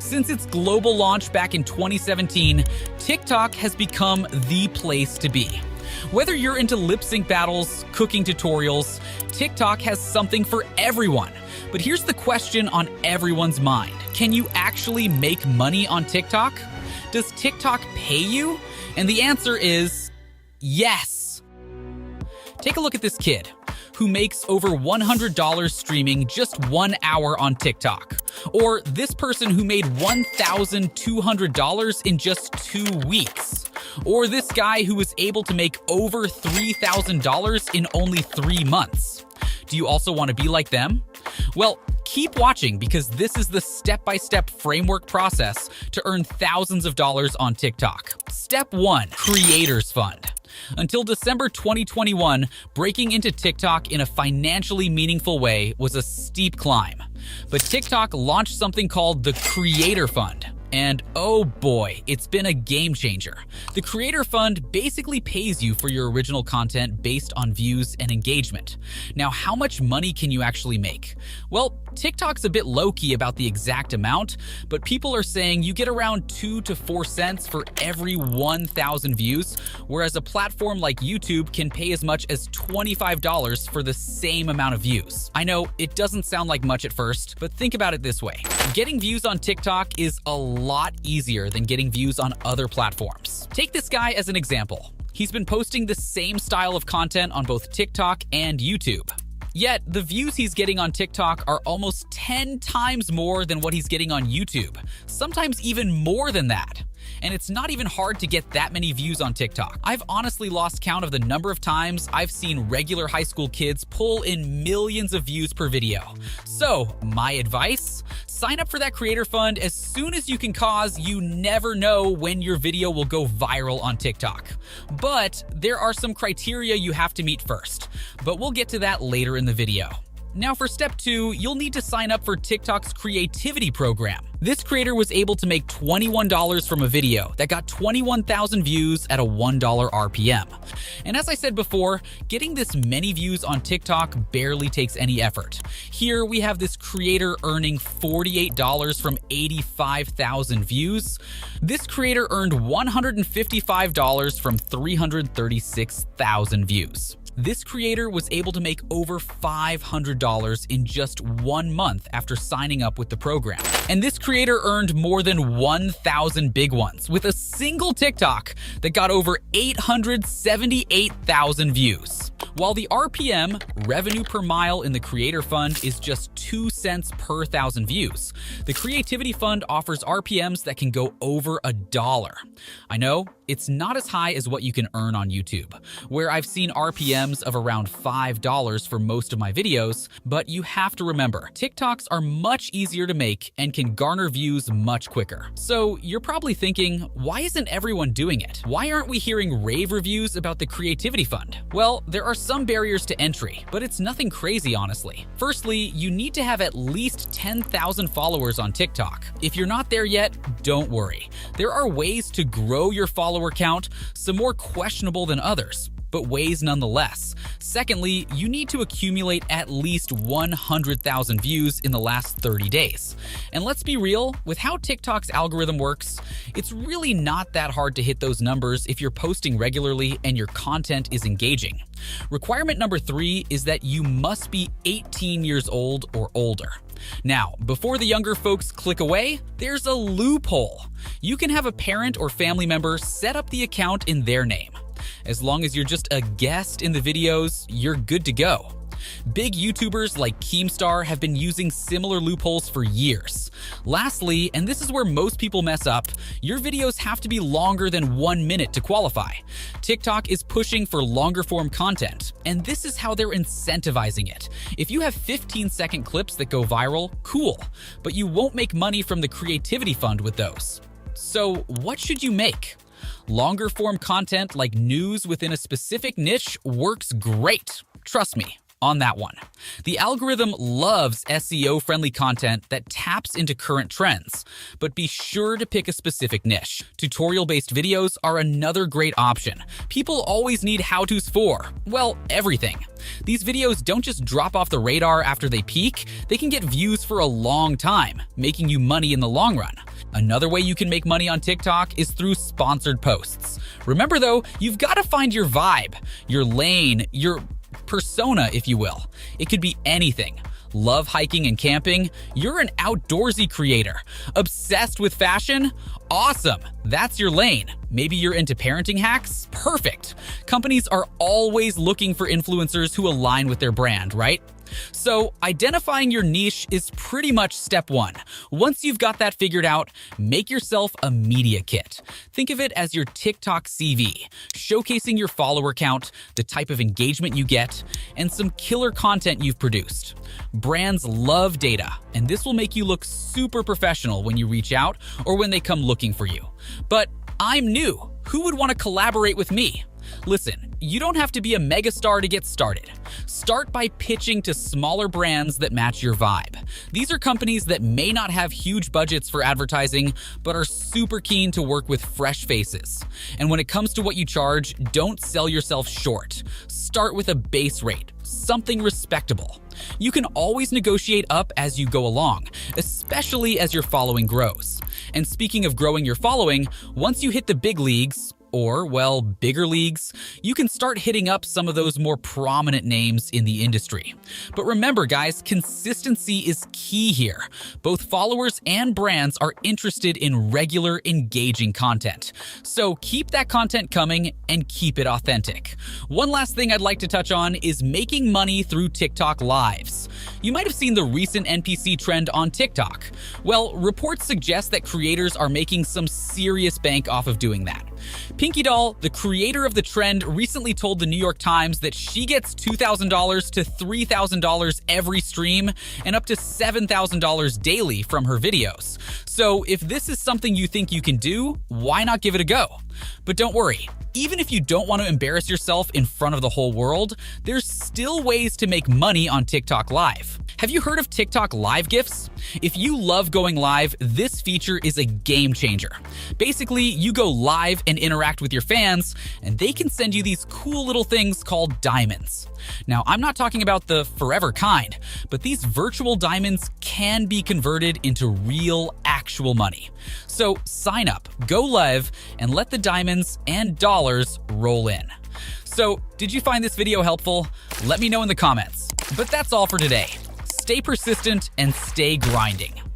Since its global launch back in 2017, TikTok has become the place to be. Whether you're into lip sync battles, cooking tutorials, TikTok has something for everyone. But here's the question on everyone's mind. Can you actually make money on TikTok? Does TikTok pay you? And the answer is yes. Take a look at this kid who makes over $100 streaming just 1 hour on TikTok. Or this person who made $1,200 in just 2 weeks. Or this guy who was able to make over $3,000 in only 3 months. Do you also want to be like them? Well, keep watching because this is the step-by-step framework process to earn thousands of dollars on TikTok. Step 1, Creators Fund. Until December 2021, breaking into TikTok in a financially meaningful way was a steep climb. But TikTok launched something called the Creator Fund. And oh boy, it's been a game changer. The Creator Fund basically pays you for your original content based on views and engagement. Now, how much money can you actually make? Well, TikTok's a bit low-key about the exact amount, but people are saying you get around 2 to 4 cents for every 1,000 views, whereas a platform like YouTube can pay as much as $25 for the same amount of views. I know it doesn't sound like much at first, but think about it this way. Getting views on TikTok is a lot easier than getting views on other platforms. Take this guy as an example. He's been posting the same style of content on both TikTok and YouTube. Yet, the views he's getting on TikTok are almost 10 times more than what he's getting on YouTube, sometimes even more than that. And it's not even hard to get that many views on TikTok. I've honestly lost count of the number of times I've seen regular high school kids pull in millions of views per video. So, my advice? Sign up for that Creator Fund as soon as you can, cause you never know when your video will go viral on TikTok. But there are some criteria you have to meet first, but we'll get to that later in the video. Now for step 2, you'll need to sign up for TikTok's creativity program. This creator was able to make $21 from a video that got 21,000 views at a $1 RPM. And as I said before, getting this many views on TikTok barely takes any effort. Here we have this creator earning $48 from 85,000 views. This creator earned $155 from 336,000 views. This creator was able to make over $500 in just 1 month after signing up with the program. And this creator earned more than 1,000 big ones with a single TikTok that got over 878,000 views. While the RPM, revenue per mile in the Creator Fund, is just 2 cents per 1,000 views, the Creativity Fund offers RPMs that can go over $1. I know, it's not as high as what you can earn on YouTube, where I've seen RPMs of around $5 for most of my videos, but you have to remember, TikToks are much easier to make and can garner views much quicker. So you're probably thinking, why isn't everyone doing it? Why aren't we hearing rave reviews about the Creativity Fund? Well, there are some barriers to entry, but it's nothing crazy, honestly. Firstly, you need to have at least 10,000 followers on TikTok. If you're not there yet, don't worry. There are ways to grow your follower count, some more questionable than others, but ways nonetheless. Secondly, you need to accumulate at least 100,000 views in the last 30 days. And let's be real, with how TikTok's algorithm works, it's really not that hard to hit those numbers if you're posting regularly and your content is engaging. Requirement number 3 is that you must be 18 years old or older. Now, before the younger folks click away, there's a loophole. You can have a parent or family member set up the account in their name. As long as you're just a guest in the videos, you're good to go. Big YouTubers like Keemstar have been using similar loopholes for years. Lastly, and this is where most people mess up, your videos have to be longer than 1 minute to qualify. TikTok is pushing for longer form content, and this is how they're incentivizing it. If you have 15-second clips that go viral, cool, but you won't make money from the Creativity Fund with those. So what should you make? Longer form content like news within a specific niche works great. Trust me. on that one. The algorithm loves SEO-friendly content that taps into current trends, but be sure to pick a specific niche. Tutorial-based videos are another great option. People always need how-tos for, well, everything. These videos don't just drop off the radar after they peak, they can get views for a long time, making you money in the long run. Another way you can make money on TikTok is through sponsored posts. Remember though, you've got to find your vibe, your lane, your persona, if you will. It could be anything. Love hiking and camping? You're an outdoorsy creator. Obsessed with fashion? Awesome! That's your lane. Maybe you're into parenting hacks? Perfect! Companies are always looking for influencers who align with their brand, right? So, identifying your niche is pretty much step one. Once you've got that figured out, make yourself a media kit. Think of it as your TikTok CV, showcasing your follower count, the type of engagement you get, and some killer content you've produced. Brands love data, and this will make you look super professional when you reach out or when they come looking for you. But I'm new. Who would want to collaborate with me? Listen, you don't have to be a megastar to get started. Start by pitching to smaller brands that match your vibe. These are companies that may not have huge budgets for advertising, but are super keen to work with fresh faces. And when it comes to what you charge, don't sell yourself short. Start with a base rate, something respectable. You can always negotiate up as you go along, especially as your following grows. And speaking of growing your following, once you hit the big leagues, or, well, bigger leagues, you can start hitting up some of those more prominent names in the industry. But remember, guys, consistency is key here. Both followers and brands are interested in regular, engaging content. So keep that content coming and keep it authentic. One last thing I'd like to touch on is making money through TikTok Lives. You might have seen the recent NPC trend on TikTok. Well, reports suggest that creators are making some serious bank off of doing that. Pinky Doll, the creator of the trend, recently told the New York Times that she gets $2,000 to $3,000 every stream and up to $7,000 daily from her videos. So if this is something you think you can do, why not give it a go? But don't worry. Even if you don't want to embarrass yourself in front of the whole world, there's still ways to make money on TikTok Live. Have you heard of TikTok Live Gifts? If you love going live, this feature is a game changer. Basically, you go live and interact with your fans, and they can send you these cool little things called diamonds. Now, I'm not talking about the forever kind, but these virtual diamonds can be converted into real, actual money. So sign up, go live, and let the diamonds and dollars roll in. So, did you find this video helpful? Let me know in the comments. But that's all for today. Stay persistent and stay grinding.